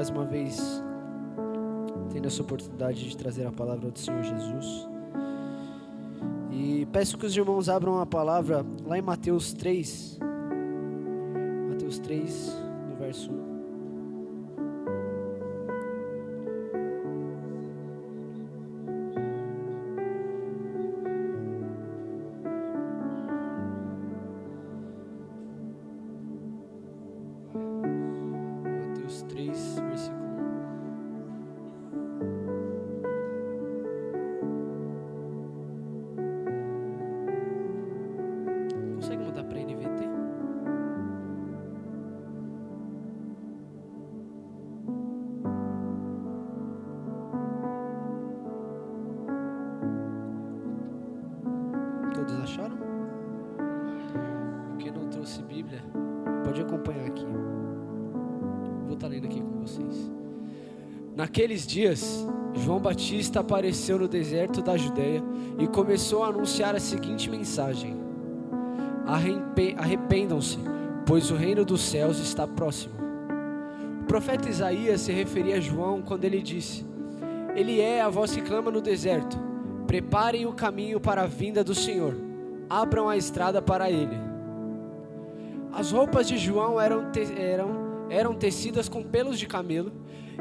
mais uma vez tendo essa oportunidade de trazer a palavra do Senhor Jesus. E peço que os irmãos abram a palavra lá em Mateus 3. Mateus 3, no verso 1. Mateus 3, versículo 1. Consegue mudar para NVT? Todos acharam? Quem não trouxe Bíblia, pode acompanhar aqui. Vou estar lendo aqui com vocês. Naqueles dias, João Batista apareceu no deserto da Judeia e começou a anunciar a seguinte mensagem: arrependam-se, pois o reino dos céus está próximo. O profeta Isaías se referia a João quando ele disse: Ele é a voz que clama no deserto, preparem o caminho para a vinda do Senhor, abram a estrada para ele. As roupas de João eram tecidas com pelos de camelo,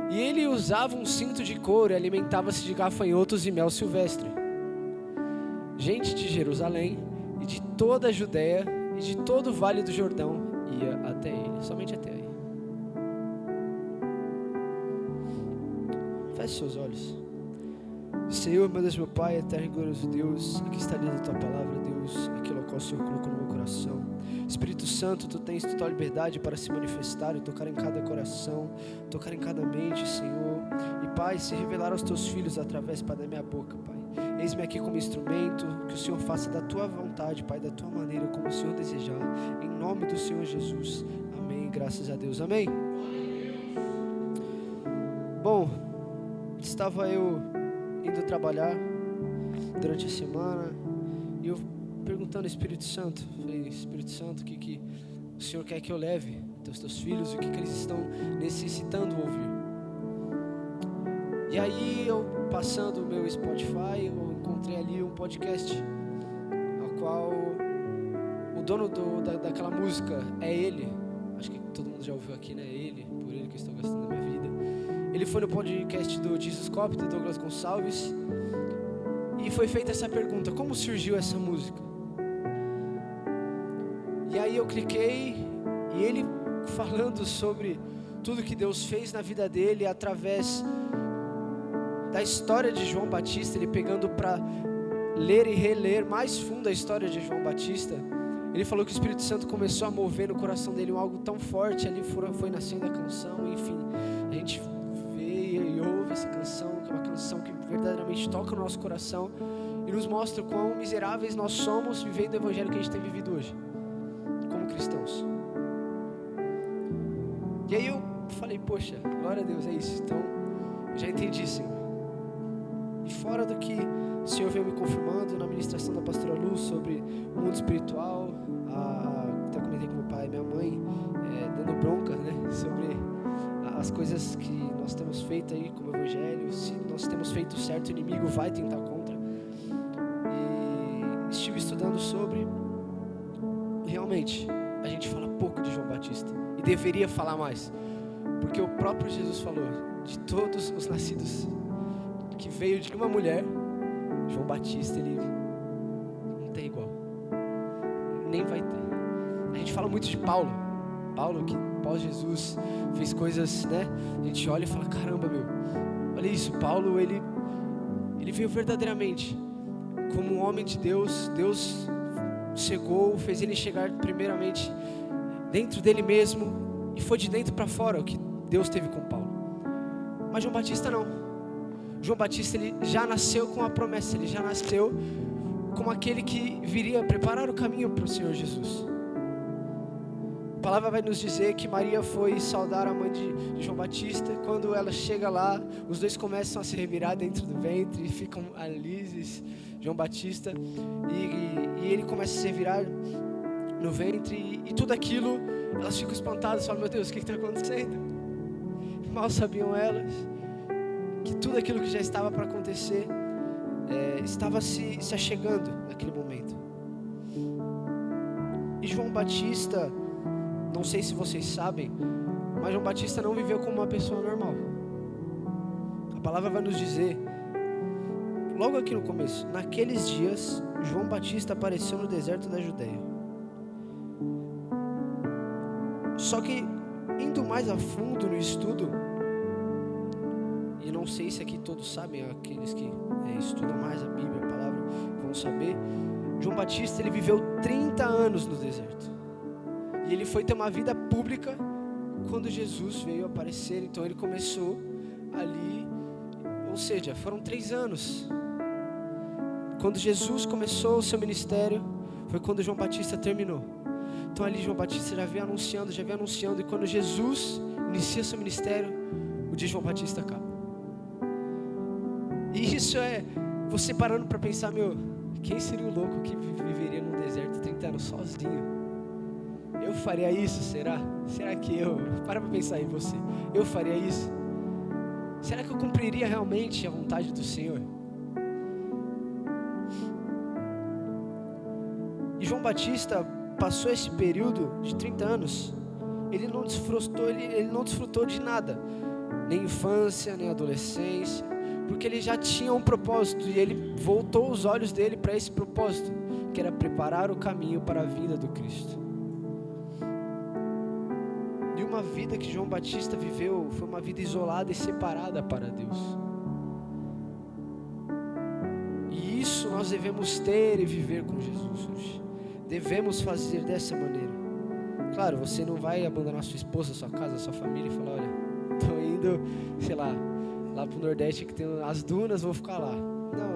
e ele usava um cinto de couro e alimentava-se de gafanhotos e mel silvestre. Gente de Jerusalém e de toda a Judeia e de todo o Vale do Jordão ia até ele, somente até aí. Feche seus olhos. Senhor, meu Deus, meu Pai, eterno e glorioso Deus, aqui está lendo a Tua palavra, Deus, aquilo ao qual o Senhor colocou no meu coração. Espírito Santo, Tu tens total liberdade para se manifestar e tocar em cada coração, tocar em cada mente, Senhor. E Pai, se revelar aos Teus filhos através, Pai, da minha boca, Pai. Eis-me aqui como instrumento, que o Senhor faça da Tua vontade, Pai, da Tua maneira, como o Senhor desejar. Em nome do Senhor Jesus. Amém, graças a Deus. Amém. Bom, estava eu indo trabalhar durante a semana e eu perguntando ao Espírito Santo, falei: Espírito Santo, o que o Senhor quer que eu leve aos teus filhos, o que eles estão necessitando ouvir? E aí eu, passando o meu Spotify, eu encontrei ali um podcast ao qual o dono daquela música é ele. Acho que todo mundo já ouviu aqui, né? Ele, por ele que eu estou gastando a minha vida. Ele foi no podcast do Jesus Cop, do Douglas Gonçalves, e foi feita essa pergunta: como surgiu essa música? E aí eu cliquei, e ele falando sobre tudo que Deus fez na vida dele, através da história de João Batista, ele pegando para ler e reler mais fundo a história de João Batista. Ele falou que o Espírito Santo começou a mover no coração dele algo tão forte, ali foi nascendo a canção, enfim, a gente e ouve essa canção, que é uma canção que verdadeiramente toca o nosso coração e nos mostra quão miseráveis nós somos vivendo o evangelho que a gente tem vivido hoje, como cristãos. E aí eu falei: poxa, glória a Deus, é isso. Então, eu já entendi, Senhor. E fora do que o Senhor veio me confirmando na ministração da pastora Luz sobre o mundo espiritual, até comentei com meu pai e minha mãe, dando bronca, né, sobre as coisas que nós temos feito aí como evangelho. Se nós temos feito certo, o inimigo vai tentar contra. E estive estudando sobre. Realmente, a gente fala pouco de João Batista e deveria falar mais, porque o próprio Jesus falou: de todos os nascidos que veio de uma mulher, João Batista, ele não tem igual, nem vai ter. A gente fala muito de Paulo, que pós-Jesus fez coisas, né? A gente olha e fala: caramba, meu, olha isso. Paulo, ele veio verdadeiramente como um homem de Deus. Deus chegou, fez ele chegar primeiramente dentro dele mesmo, e foi de dentro para fora o que Deus teve com Paulo. Mas João Batista não. João Batista, ele já nasceu com a promessa, ele já nasceu como aquele que viria preparar o caminho para o Senhor Jesus. A palavra vai nos dizer que Maria foi saudar a mãe de João Batista. Quando ela chega lá, os dois começam a se revirar dentro do ventre e ficam alises, João Batista, e ele começa a se revirar no ventre, e tudo aquilo, elas ficam espantadas, falam: meu Deus, o que está acontecendo? mal sabiam elas, que tudo aquilo que já estava para acontecer estava se achegando naquele momento. E João Batista, não sei se vocês sabem, mas João Batista não viveu como uma pessoa normal. A palavra vai nos dizer, logo aqui no começo, naqueles dias, João Batista apareceu no deserto da Judeia. Só que, indo mais a fundo no estudo, e não sei se aqui todos sabem, aqueles que estudam mais a Bíblia, a palavra, vão saber, João Batista, ele viveu 30 anos no deserto. E ele foi ter uma vida pública quando Jesus veio aparecer. Então ele começou ali, ou seja, foram 3 anos. Quando Jesus começou o seu ministério, foi quando João Batista terminou. Então ali João Batista já veio anunciando, e quando Jesus inicia seu ministério, o de João Batista acaba. E isso é você parando para pensar, quem seria o louco que viveria num deserto 30 anos sozinho? Eu faria isso, será? Será que para pensar em você, eu faria isso? Será que eu cumpriria realmente a vontade do Senhor? E João Batista passou esse período de 30 anos, ele não desfrutou de nada, nem infância, nem adolescência, porque ele já tinha um propósito, e ele voltou os olhos dele para esse propósito, que era preparar o caminho para a vinda do Cristo. E uma vida que João Batista viveu foi uma vida isolada e separada para Deus. E isso nós devemos ter e viver com Jesus hoje. Devemos fazer dessa maneira. Claro, você não vai abandonar sua esposa, sua casa, sua família e falar, olha, estou indo, sei lá para o Nordeste que tem as dunas, vou ficar lá.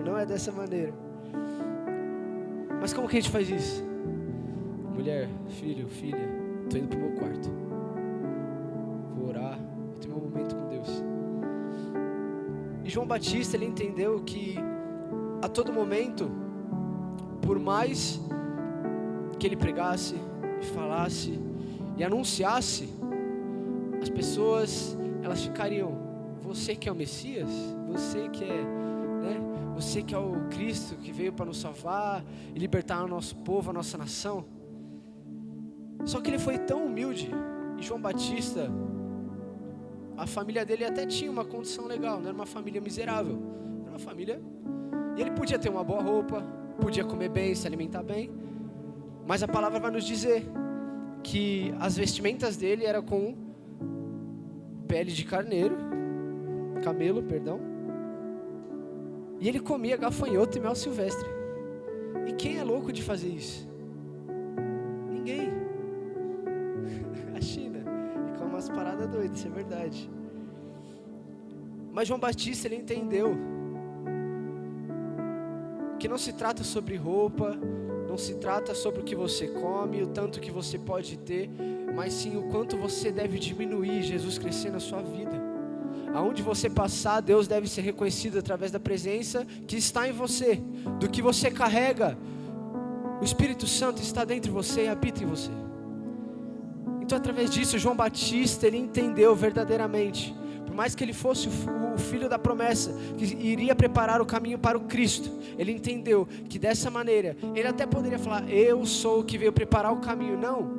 Não é dessa maneira. Mas como que a gente faz isso? Mulher, filho, filha, estou indo para o meu quarto. Vou orar, vou ter meu momento com Deus. E João Batista, ele entendeu que a todo momento, por mais que ele pregasse, e falasse e anunciasse, as pessoas, elas ficariam, você que é o Messias, você que é o Cristo que veio para nos salvar e libertar o nosso povo, a nossa nação. Só que ele foi tão humilde, e João Batista, a família dele até tinha uma condição legal, não era uma família miserável, era uma família, e ele podia ter uma boa roupa, podia comer bem, se alimentar bem, mas a palavra vai nos dizer que as vestimentas dele eram com pele de camelo, e ele comia gafanhoto e mel silvestre. E quem é louco de fazer isso? Ninguém. A China, e com umas paradas doidas, isso é verdade. Mas João Batista, ele entendeu que não se trata sobre roupa, não se trata sobre o que você come, o tanto que você pode ter, mas sim o quanto você deve diminuir, Jesus crescer na sua vida. Aonde você passar, Deus deve ser reconhecido através da presença que está em você, do que você carrega. O Espírito Santo está dentro de você e habita em você. Então, através disso, João Batista, ele entendeu verdadeiramente, por mais que ele fosse o filho da promessa, que iria preparar o caminho para o Cristo, ele entendeu que dessa maneira, ele até poderia falar, eu sou o que veio preparar o caminho. Não,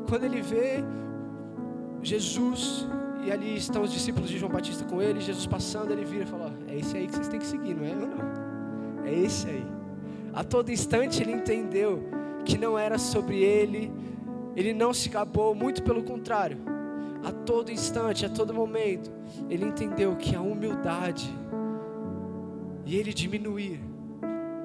quando ele vê Jesus, e ali estão os discípulos de João Batista com ele, Jesus passando, ele vira e fala, é esse aí que vocês têm que seguir, não é eu não, é esse aí. A todo instante ele entendeu que não era sobre ele não se gabou, muito pelo contrário. A todo instante, a todo momento, ele entendeu que a humildade e ele diminuir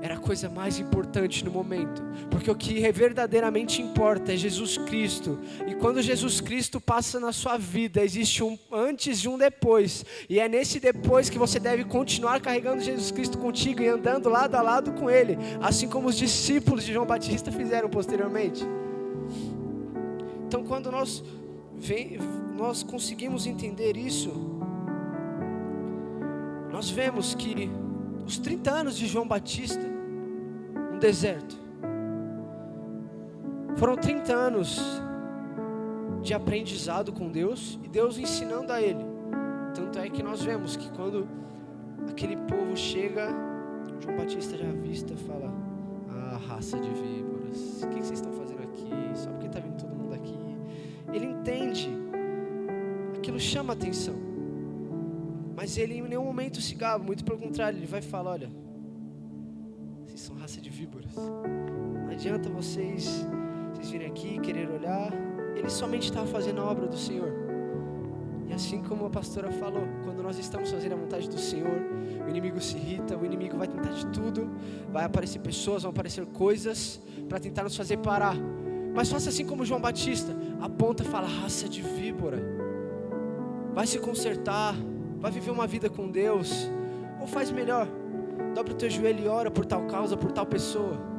era a coisa mais importante no momento, porque o que verdadeiramente importa é Jesus Cristo. E quando Jesus Cristo passa na sua vida, existe um antes e um depois, e é nesse depois que você deve continuar carregando Jesus Cristo contigo e andando lado a lado com Ele, assim como os discípulos de João Batista fizeram posteriormente. Então, quando nós conseguimos entender isso, nós vemos que os 30 anos de João Batista no deserto foram 30 anos de aprendizado com Deus, e Deus ensinando a ele Tanto é que nós vemos que quando aquele povo chega, João Batista já avista e fala: ah, raça de víboras, o que vocês estão fazendo aqui? Só porque está vindo todo mundo aqui. Ele entende, aquilo chama atenção, mas ele em nenhum momento se gaba, muito pelo contrário, ele vai falar: olha, vocês são raça de víboras, não adianta vocês virem aqui querer olhar. Ele somente estava fazendo a obra do Senhor. E assim como a pastora falou, quando nós estamos fazendo a vontade do Senhor, o inimigo se irrita, o inimigo vai tentar de tudo, vai aparecer pessoas, vão aparecer coisas para tentar nos fazer parar. Mas faça assim como João Batista, aponta e fala: raça de víbora, vai se consertar, vai viver uma vida com Deus, ou faz melhor, dobra o teu joelho e ora por tal causa, por tal pessoa.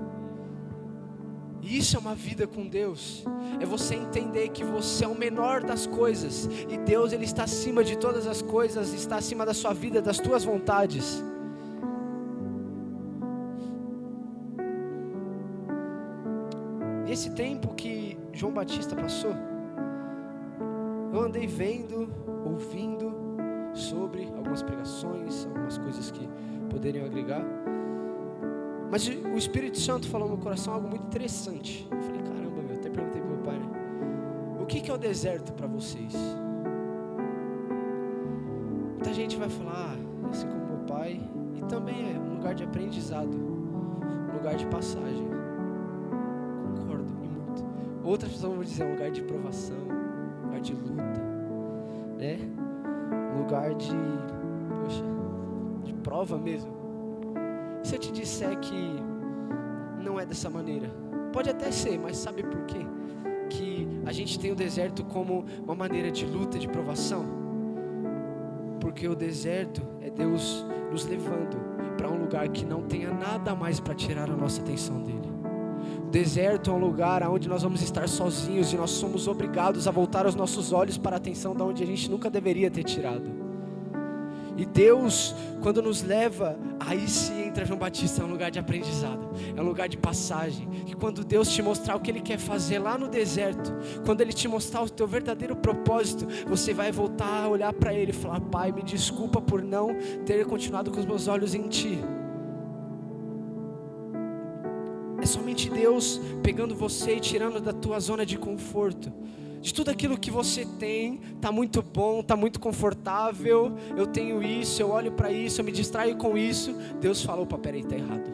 E isso é uma vida com Deus, é você entender que você é o menor das coisas, e Deus, Ele está acima de todas as coisas, está acima da sua vida, das tuas vontades. E esse tempo que João Batista passou, eu andei vendo, ouvindo sobre algumas pregações, algumas coisas que poderiam agregar. Mas o Espírito Santo falou no meu coração algo muito interessante. Eu falei: caramba, eu até perguntei pro meu pai, né? O que é o deserto para vocês? Muita gente vai falar, assim como meu pai, e também é um lugar de aprendizado, um lugar de passagem. Concordo, e muito. Outras pessoas vão dizer um lugar de provação, um lugar de luta, né? Um lugar de prova mesmo. Se eu te disser que não é dessa maneira, pode até ser, mas sabe por quê? Que a gente tem o deserto como uma maneira de luta, de provação. Porque o deserto é Deus nos levando para um lugar que não tenha nada mais para tirar a nossa atenção dele. O deserto é um lugar onde nós vamos estar sozinhos e nós somos obrigados a voltar os nossos olhos para a atenção da onde a gente nunca deveria ter tirado. E Deus, quando nos leva, aí se entra João Batista, é um lugar de aprendizado, é um lugar de passagem. Que quando Deus te mostrar o que Ele quer fazer lá no deserto, quando Ele te mostrar o teu verdadeiro propósito, você vai voltar a olhar para Ele e falar: Pai, me desculpa por não ter continuado com os meus olhos em Ti. É somente Deus pegando você e tirando da tua zona de conforto. De tudo aquilo que você tem, está muito bom, está muito confortável, eu tenho isso, eu olho para isso, eu me distraio com isso. Deus falou: opa, peraí, está errado.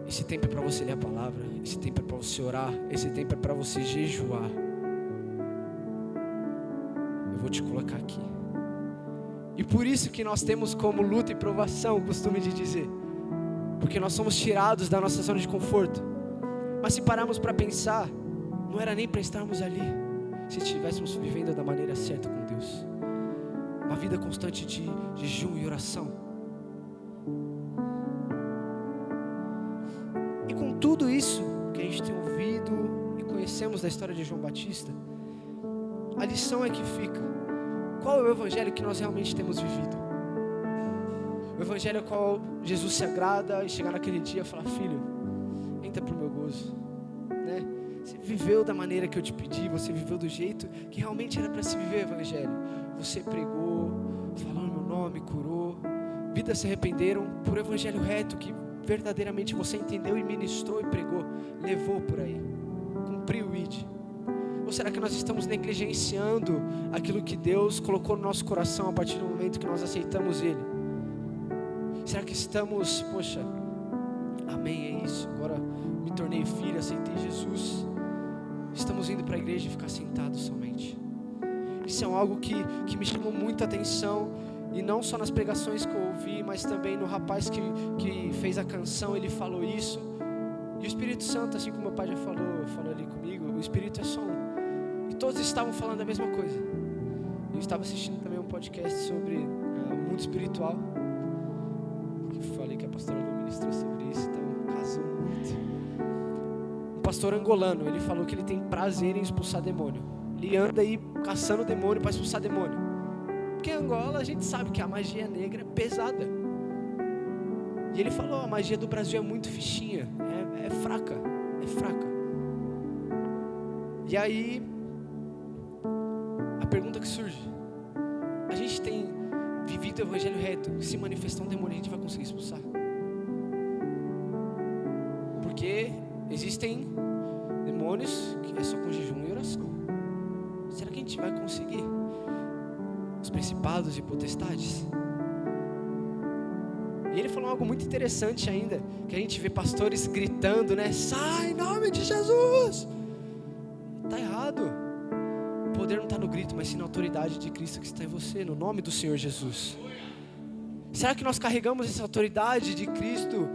Esse tempo é para você ler a palavra, esse tempo é para você orar, esse tempo é para você jejuar. Eu vou te colocar aqui. E por isso que nós temos como luta e provação o costume de dizer, porque nós somos tirados da nossa zona de conforto. Mas se pararmos para pensar, não era nem para estarmos ali, se estivéssemos vivendo da maneira certa com Deus. Uma vida constante de jejum e oração. E com tudo isso que a gente tem ouvido e conhecemos da história de João Batista, a lição é que fica: qual é o evangelho que nós realmente temos vivido? O evangelho ao qual Jesus se agrada e chegar naquele dia e falar: filho, entra para o meu gozo, né? Você viveu da maneira que eu te pedi, você viveu do jeito que realmente era para se viver o evangelho. Você pregou, falou no meu nome, curou, vidas se arrependeram por um evangelho reto que verdadeiramente você entendeu e ministrou e pregou, levou por aí, cumpriu o ID. Ou será que nós estamos negligenciando aquilo que Deus colocou no nosso coração a partir do momento que nós aceitamos Ele? Será que estamos, poxa, amém, é isso, agora me tornei filho, aceitei Jesus, estamos indo para a igreja e ficar sentados somente? Isso é algo que me chamou muita atenção, e não só nas pregações que eu ouvi, mas também no rapaz que fez a canção, ele falou isso. E o Espírito Santo, assim como meu pai já falou ali comigo, o Espírito é só um, e todos estavam falando a mesma coisa. Eu estava assistindo também um podcast sobre o mundo espiritual, que eu falei que a pastora Lu ministrou sobre isso, então casou muito. Um pastor angolano, ele falou que ele tem prazer em expulsar demônio. Ele anda aí caçando demônio para expulsar demônio. Porque em Angola a gente sabe que a magia negra é pesada. E ele falou: a magia do Brasil é muito fichinha, é fraca. E aí, a pergunta que surge: a gente tem vivido o evangelho reto, se manifestar um demônio, a gente vai conseguir expulsar. Porque existem demônios que é só com jejum e oração. Será que a gente vai conseguir? Os principados e potestades. E ele falou algo muito interessante ainda, que a gente vê pastores gritando, né? Sai em nome de Jesus! Está errado. O poder não está no grito, mas sim na autoridade de Cristo que está em você, no nome do Senhor Jesus. Será que nós carregamos essa autoridade de Cristo,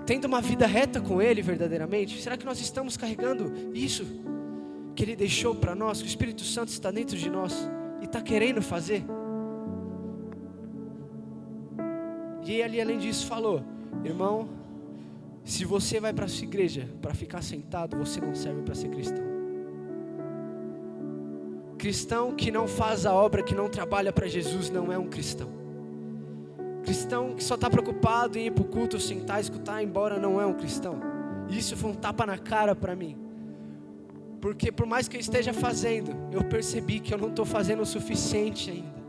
tendo uma vida reta com Ele verdadeiramente? Será que nós estamos carregando isso que Ele deixou para nós, que o Espírito Santo está dentro de nós e está querendo fazer? E ele, além disso, falou: irmão, se você vai para a sua igreja para ficar sentado, você não serve para ser cristão. Cristão que não faz a obra, que não trabalha para Jesus, não é um cristão. Cristão que só está preocupado em ir para o culto, sentar, escutar, ir embora, não é um cristão. Isso foi um tapa na cara para mim. Porque por mais que eu esteja fazendo, eu percebi que eu não estou fazendo o suficiente ainda.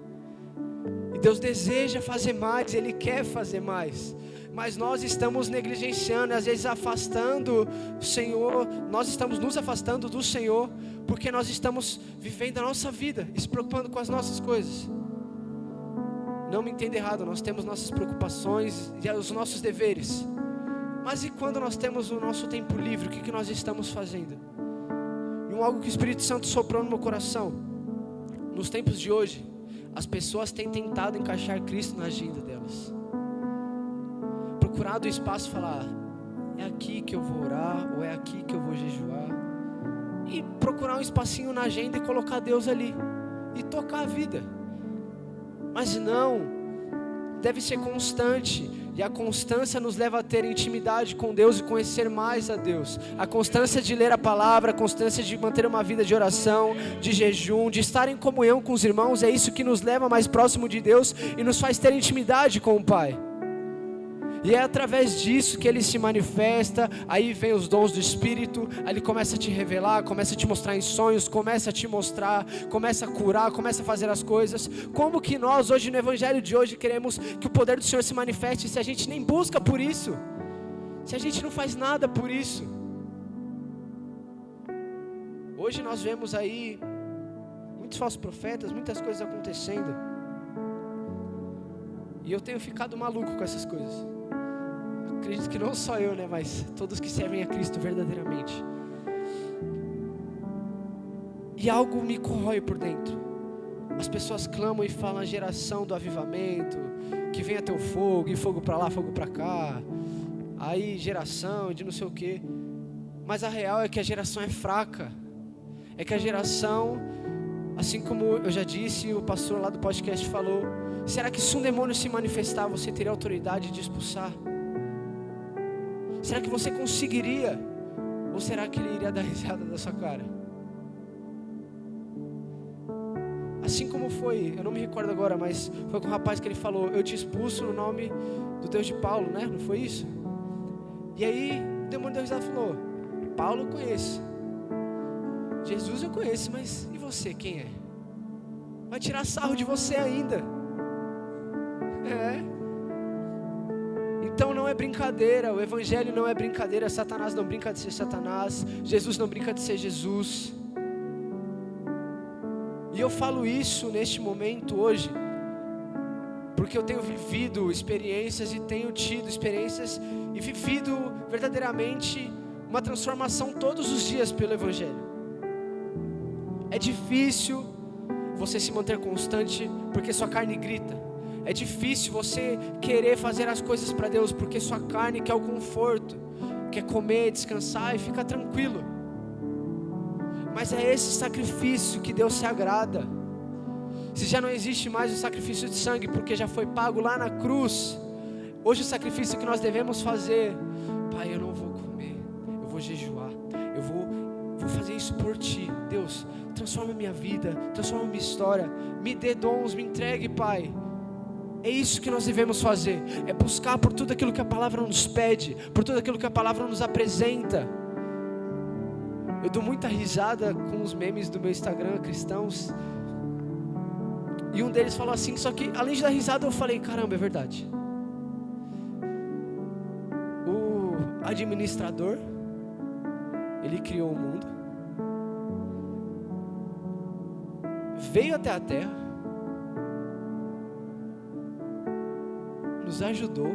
Deus deseja fazer mais, Ele quer fazer mais, mas nós estamos negligenciando, às vezes afastando o Senhor, nós estamos nos afastando do Senhor, porque nós estamos vivendo a nossa vida, se preocupando com as nossas coisas. Não me entenda errado, nós temos nossas preocupações e os nossos deveres, mas e quando nós temos o nosso tempo livre, o que nós estamos fazendo? E algo que o Espírito Santo soprou no meu coração, nos tempos de hoje, as pessoas têm tentado encaixar Cristo na agenda delas, procurado o espaço e falar: é aqui que eu vou orar, ou é aqui que eu vou jejuar, e procurar um espacinho na agenda e colocar Deus ali, e tocar a vida. Mas não, deve ser constante, e a constância nos leva a ter intimidade com Deus e conhecer mais a Deus. A constância de ler a palavra, a constância de manter uma vida de oração, de jejum, de estar em comunhão com os irmãos, é isso que nos leva mais próximo de Deus e nos faz ter intimidade com o Pai. E é através disso que Ele se manifesta. Aí vem os dons do Espírito, aí Ele começa a te revelar, começa a te mostrar em sonhos, começa a te mostrar, começa a curar, começa a fazer as coisas. Como que nós hoje no Evangelho de hoje queremos que o poder do Senhor se manifeste se a gente nem busca por isso, se a gente não faz nada por isso? Hoje nós vemos aí muitos falsos profetas, muitas coisas acontecendo, e eu tenho ficado maluco com essas coisas. Acredito que não só eu, né, mas todos que servem a Cristo verdadeiramente. E algo me corrói por dentro. As pessoas clamam e falam a geração do avivamento, que venha teu fogo, e fogo para lá, fogo para cá. Aí geração de não sei o quê. Mas a real é que a geração é fraca. É que a geração, assim como eu já disse, o pastor lá do podcast falou: será que se um demônio se manifestar, você teria autoridade de expulsar? Será que você conseguiria? Ou será que ele iria dar risada da sua cara? Assim como foi, eu não me recordo agora, mas foi com o rapaz que ele falou: eu te expulso no nome do Deus de Paulo, né? Não foi isso? E aí o demônio deu risada e falou: Paulo eu conheço, Jesus eu conheço, mas e você, quem é? Vai tirar sarro de você ainda. Então não é brincadeira, o Evangelho não é brincadeira, Satanás não brinca de ser Satanás, Jesus não brinca de ser Jesus. E eu falo isso neste momento hoje, porque eu tenho vivido experiências e tenho tido experiências e vivido verdadeiramente uma transformação todos os dias pelo Evangelho. É difícil você se manter constante porque sua carne grita. É difícil você querer fazer as coisas para Deus porque sua carne quer o conforto, quer comer, descansar e ficar tranquilo. Mas é esse sacrifício que Deus se agrada. Se já não existe mais o sacrifício de sangue porque já foi pago lá na cruz, hoje o sacrifício que nós devemos fazer: Pai, eu não vou comer, eu vou jejuar, eu vou fazer isso por Ti. Deus, transforma minha vida, transforma minha história, me dê dons, me entregue, Pai. É isso que nós devemos fazer, é buscar por tudo aquilo que a palavra nos pede, por tudo aquilo que a palavra nos apresenta. Eu dou muita risada com os memes do meu Instagram, cristãos, E um deles falou assim, só que além de dar risada eu falei, caramba, é verdade. O administrador, ele criou o mundo, veio até a terra, nos ajudou,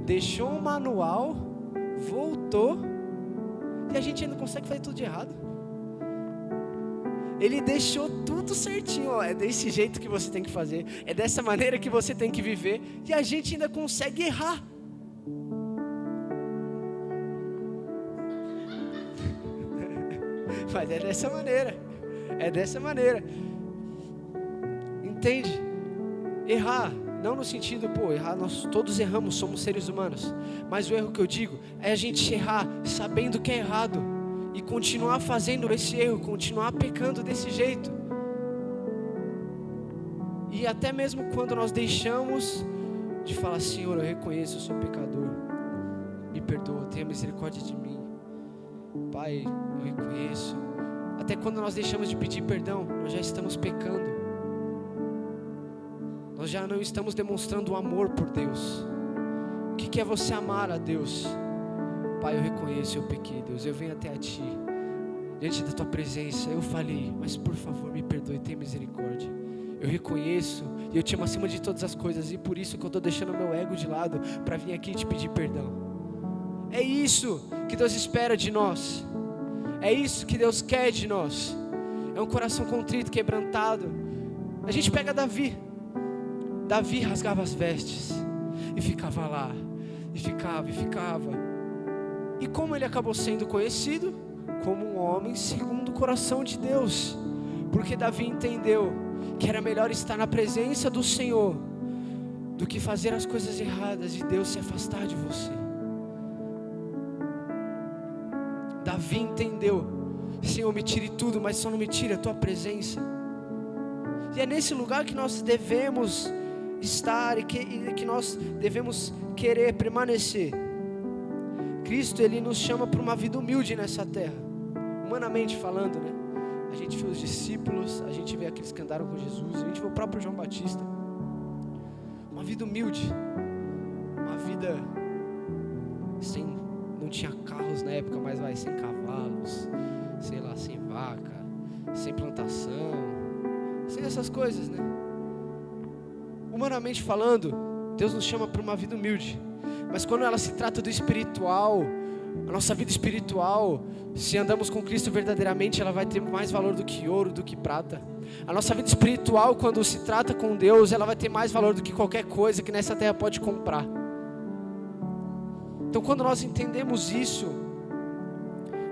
deixou um manual, voltou, e a gente ainda consegue fazer tudo de errado. Ele deixou tudo certinho, ó, é desse jeito que você tem que fazer, é dessa maneira que você tem que viver, e a gente ainda consegue errar. Mas é dessa maneira, entende? Errar, não no sentido, errar, nós todos erramos, somos seres humanos, mas o erro que eu digo, é a gente errar sabendo que é errado, e continuar fazendo esse erro, continuar pecando desse jeito, e até mesmo quando nós deixamos de falar, Senhor, eu reconheço, eu sou pecador, me perdoa, tenha misericórdia de mim, Pai, eu reconheço, até quando nós deixamos de pedir perdão, nós já estamos pecando, nós já não estamos demonstrando o amor por Deus. O que é você amar a Deus? Pai, eu reconheço, eu pequei, Deus, eu venho até a Ti, diante da Tua presença, eu falhei, mas por favor me perdoe, tenha misericórdia. Eu reconheço, e eu te amo acima de todas as coisas, e por isso que eu estou deixando o meu ego de lado, para vir aqui te pedir perdão. É isso que Deus espera de nós, é isso que Deus quer de nós, é um coração contrito, quebrantado. A gente pega Davi rasgava as vestes, e ficava lá, e ficava, e como ele acabou sendo conhecido? Como um homem segundo o coração de Deus, porque Davi entendeu que era melhor estar na presença do Senhor, do que fazer as coisas erradas e Deus se afastar de você. Davi entendeu, Senhor, me tire tudo, mas só não me tire a Tua presença. E é nesse lugar que nós devemos estar e que nós devemos querer permanecer. Cristo, Ele nos chama para uma vida humilde nessa terra, humanamente falando, né? A gente vê os discípulos, a gente vê aqueles que andaram com Jesus, a gente vê o próprio João Batista. Uma vida humilde, uma vida sem, não tinha carros na época, mas sem cavalos, sei lá, sem vaca, sem plantação, sem essas coisas, né? Humanamente falando, Deus nos chama para uma vida humilde, mas quando ela se trata do espiritual, a nossa vida espiritual, se andamos com Cristo verdadeiramente, ela vai ter mais valor do que ouro, do que prata. A nossa vida espiritual, quando se trata com Deus, ela vai ter mais valor do que qualquer coisa que nessa terra pode comprar. Então quando nós entendemos isso,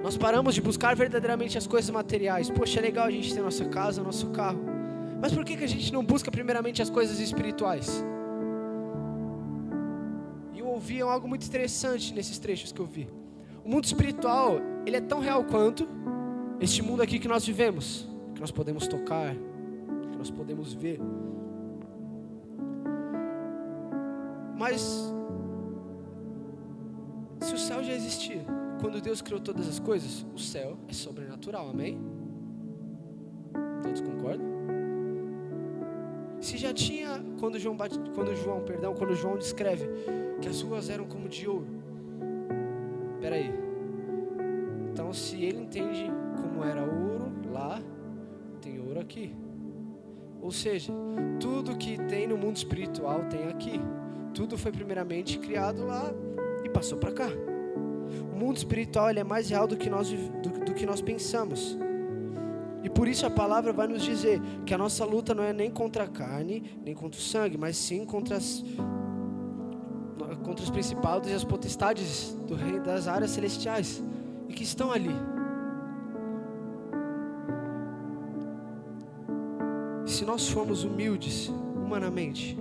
nós paramos de buscar verdadeiramente as coisas materiais. Poxa, é legal a gente ter nossa casa, nosso carro, mas por que a gente não busca primeiramente as coisas espirituais? E eu ouvi algo muito interessante nesses trechos que eu vi. O mundo espiritual, ele é tão real quanto este mundo aqui que nós vivemos, que nós podemos tocar, que nós podemos ver. Mas se o céu já existia, quando Deus criou todas as coisas, o céu é sobrenatural, amém? Todos concordam? Se já tinha, quando João descreve que as ruas eram como de ouro, peraí, então se ele entende como era ouro lá, tem ouro aqui. Ou seja, tudo que tem no mundo espiritual tem aqui. Tudo foi primeiramente criado lá e passou para cá. O mundo espiritual, ele é mais real do que nós pensamos. E por isso a palavra vai nos dizer que a nossa luta não é nem contra a carne, nem contra o sangue, mas sim contra os principados e as potestades do reino das áreas celestiais, e que estão ali. Se nós formos humildes humanamente,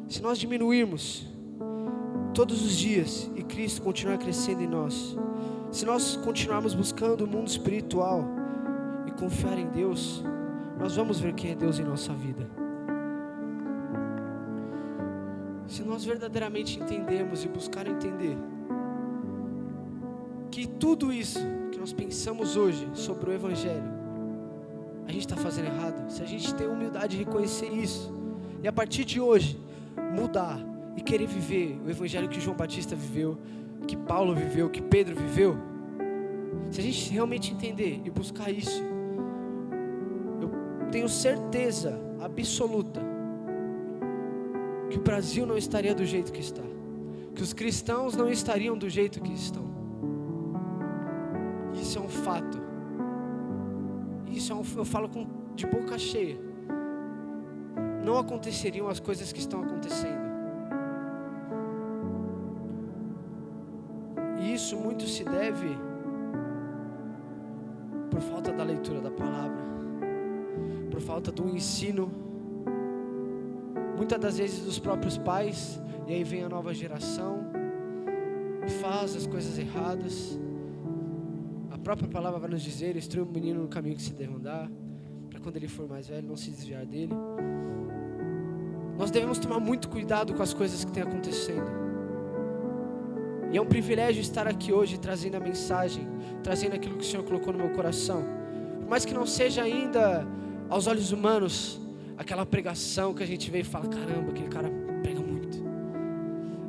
se nós diminuirmos todos os dias e Cristo continuar crescendo em nós, se nós continuarmos buscando o mundo espiritual e confiar em Deus, nós vamos ver quem é Deus em nossa vida. Se nós verdadeiramente entendemos e buscar entender que tudo isso que nós pensamos hoje sobre o Evangelho a gente está fazendo errado, se a gente tem humildade de reconhecer isso, e a partir de hoje, mudar e querer viver o evangelho que João Batista viveu, que Paulo viveu, que Pedro viveu, se a gente realmente entender e buscar isso, eu tenho certeza absoluta que o Brasil não estaria do jeito que está, que os cristãos não estariam do jeito que estão. Isso é um fato. Eu falo de boca cheia. Não aconteceriam as coisas que estão acontecendo. E isso muito se deve por falta da leitura da palavra, por falta do ensino, muitas das vezes dos próprios pais. E aí vem a nova geração e faz as coisas erradas. A própria palavra vai nos dizer: instrui o menino no caminho que se deve andar, para quando ele for mais velho não se desviar dele. Nós devemos tomar muito cuidado com as coisas que estão acontecendo. E é um privilégio estar aqui hoje trazendo a mensagem, trazendo aquilo que o Senhor colocou no meu coração. Por mais que não seja ainda aos olhos humanos aquela pregação que a gente vê e fala: caramba, aquele cara prega muito.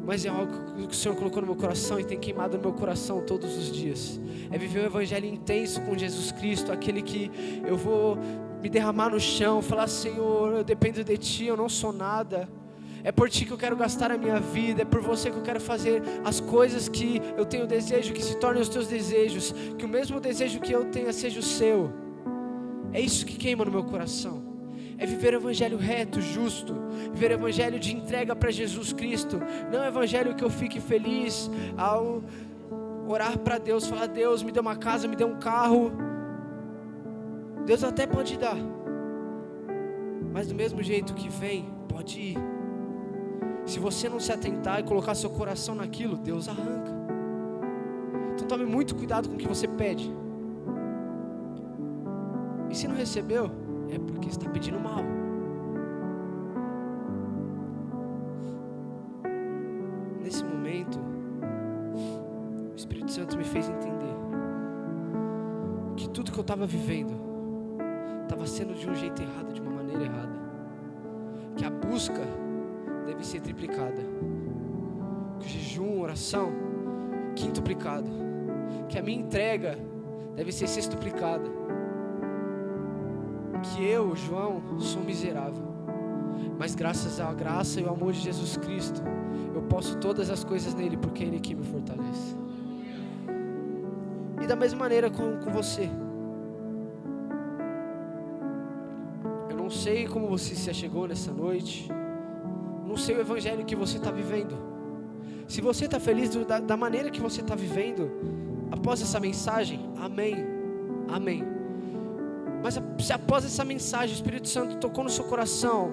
Mas é algo que o Senhor colocou no meu coração e tem queimado no meu coração todos os dias. É viver um evangelho intenso com Jesus Cristo, aquele que eu vou me derramar no chão, falar: Senhor, eu dependo de Ti, eu não sou nada. É por Ti que eu quero gastar a minha vida, é por Você que eu quero fazer as coisas que eu tenho desejo, que se tornem os Teus desejos, que o mesmo desejo que eu tenha seja o Seu. É isso que queima no meu coração. É viver o evangelho reto, justo, viver o evangelho de entrega para Jesus Cristo. Não é o evangelho que eu fique feliz ao orar para Deus, falar: Deus, me dê uma casa, me dê um carro. Deus até pode dar, mas do mesmo jeito que vem, pode ir. Se você não se atentar e colocar seu coração naquilo, Deus arranca. Então tome muito cuidado com o que você pede. E se não recebeu, é porque está pedindo mal. Nesse momento, o Espírito Santo me fez entender que tudo que eu estava vivendo estava sendo de um jeito errado, de uma maneira errada. Que a busca deve ser triplicada, que o jejum, oração, quintuplicado, que a minha entrega deve ser sextuplicada, que eu, João, sou miserável, mas graças à graça e ao amor de Jesus Cristo, eu posso todas as coisas nele, porque é Ele que me fortalece. E da mesma maneira com você. Eu não sei como você se achegou nessa noite, não sei o evangelho que você está vivendo. Se você está feliz da maneira que você está vivendo, após essa mensagem, amém, amém. Mas se após essa mensagem o Espírito Santo tocou no seu coração,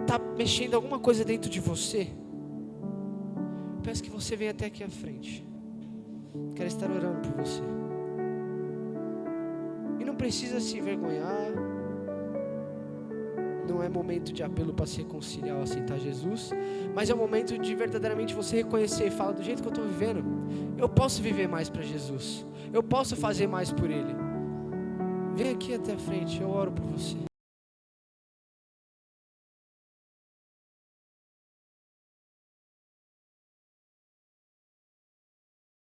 está mexendo alguma coisa dentro de você, peço que você venha até aqui à frente. Quero estar orando por você. E não precisa se envergonhar. Não é momento de apelo para se reconciliar ou aceitar Jesus, mas é o momento de verdadeiramente você reconhecer e falar: do jeito que eu estou vivendo, eu posso viver mais para Jesus, eu posso fazer mais por Ele. Vem aqui até a frente, eu oro por você.